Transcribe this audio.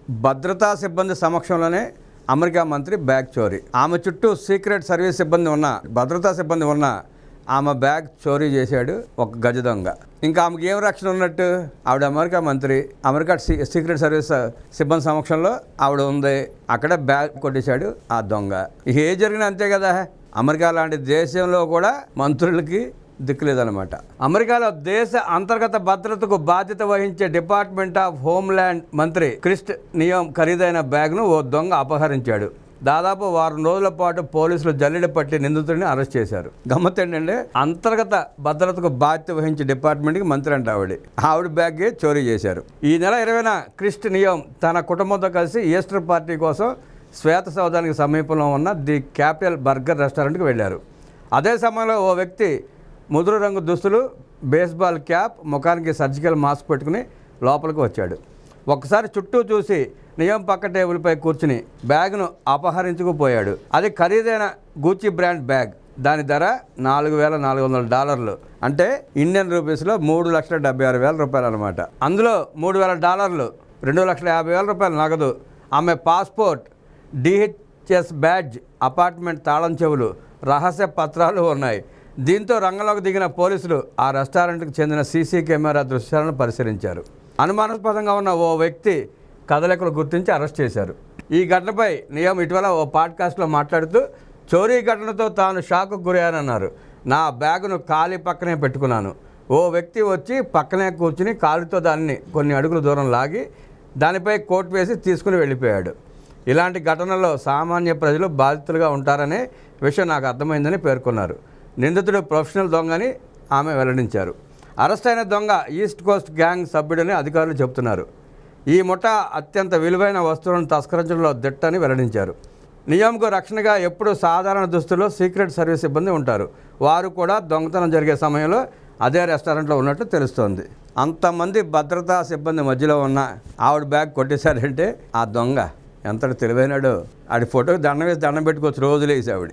భద్రతా సిబ్బంది సమక్షంలోనే అమెరికా మంత్రి బ్యాగ్ చోరీ. ఆమె చుట్టూ సీక్రెట్ సర్వీస్ సిబ్బంది ఉన్న, భద్రతా సిబ్బంది ఉన్న ఆమె బ్యాగ్ చోరీ చేశాడు ఒక గజ దొంగ. ఇంకా ఆమెకి ఏం రక్షణ ఉన్నట్టు? ఆవిడ అమెరికా మంత్రి, అమెరికా సీక్రెట్ సర్వీస్ సిబ్బంది సమక్షంలో ఆవిడ ఉంది. అక్కడ బ్యాగ్ కొట్టేశాడు ఆ దొంగ. ఏ జరిగినా అంతే కదా. అమెరికా లాంటి దేశంలో కూడా మంత్రులకి దిక్కులేదన్నమాట. అమెరికాలో దేశ అంతర్గత భద్రతకు బాధ్యత వహించే డిపార్ట్మెంట్ ఆఫ్ హోమ్ల్యాండ్ మంత్రి క్రిస్ట్ నియోమ్ ఖరీదైన బ్యాగ్ను ఓ దొంగ అపహరించాడు. దాదాపు వారం రోజుల పాటు పోలీసులు జల్లెడ పట్టి నిందితుడిని అరెస్ట్ చేశారు. గమ్మత్ ఏంటంటే, అంతర్గత భద్రతకు బాధ్యత వహించే డిపార్ట్మెంట్కి మంత్రి అంటే ఆవిడ బ్యాగే చోరీ చేశారు. ఈ నెల 20న క్రిస్ట్ నియోమ్ తన కుటుంబంతో కలిసి ఈస్టర్ పార్టీ కోసం శ్వేత సౌధానికి సమీపంలో ఉన్న ది క్యాపిటల్ బర్గర్ రెస్టారెంట్కి వెళ్ళారు. అదే సమయంలో ఓ వ్యక్తి ముదురు రంగు దుస్తులు, బేస్బాల్ క్యాప్, ముఖానికి సర్జికల్ మాస్క్ పెట్టుకుని లోపలికి వచ్చాడు. ఒక్కసారి చుట్టూ చూసి నియోమ్ పక్క టేబుల్పై కూర్చుని బ్యాగ్ను అపహరించుకుపోయాడు. అది ఖరీదైన గూచి బ్రాండ్ బ్యాగ్. దాని ధర $4,400, అంటే ఇండియన్ రూపీస్లో $3,76,000 అనమాట. అందులో $3,000, $2,50,000 నగదు, ఆమె పాస్పోర్ట్, DHS బ్యాడ్జ్, అపార్ట్మెంట్ తాళం చెవులు, రహస్య పత్రాలు ఉన్నాయి. దీంతో రంగంలోకి దిగిన పోలీసులు ఆ రెస్టారెంట్కి చెందిన సీసీ కెమెరా దృశ్యాలను పరిశీలించారు. అనుమానాస్పదంగా ఉన్న ఓ వ్యక్తి కదలికలు గుర్తించి అరెస్ట్ చేశారు. ఈ ఘటనపై నియోమ్ ఇటీవల ఓ పాడ్కాస్ట్లో మాట్లాడుతూ, చోరీ ఘటనతో తాను షాక్కు గురయ్యానన్నారు. నా బ్యాగును ఖాళీ పక్కనే పెట్టుకున్నాను. ఓ వ్యక్తి వచ్చి పక్కనే కూర్చుని కాలుతో దాన్ని కొన్ని అడుగుల దూరం లాగి దానిపై కోట్ వేసి తీసుకుని వెళ్ళిపోయాడు. ఇలాంటి ఘటనల్లో సామాన్య ప్రజలు బాధితులుగా ఉంటారనే విషయం నాకు అర్థమైందని పేర్కొన్నారు. నిందితుడు ప్రొఫెషనల్ దొంగని ఆమె వెల్లడించారు. అరెస్ట్ అయిన దొంగ ఈస్ట్ కోస్ట్ గ్యాంగ్ సభ్యుడని అధికారులు చెబుతున్నారు. ఈ ముఠా అత్యంత విలువైన వస్తువులను తస్కరించడంలో దిట్టని వెల్లడించారు. నియోమ్కు రక్షణగా ఎప్పుడూ సాధారణ దుస్తుల్లో సీక్రెట్ సర్వీస్ సిబ్బంది ఉంటారు. వారు కూడా దొంగతనం జరిగే సమయంలో అదే రెస్టారెంట్లో ఉన్నట్లు తెలుస్తోంది. అంతమంది భద్రతా సిబ్బంది మధ్యలో ఉన్న ఆవిడ బ్యాగ్ కొట్టేశారంటే ఆ దొంగ ఎంతటి తెలివైనాడో. ఆడి ఫోటోకి దండం వేసి దండం పెట్టుకోవచ్చు రోజులేసి ఆవిడ.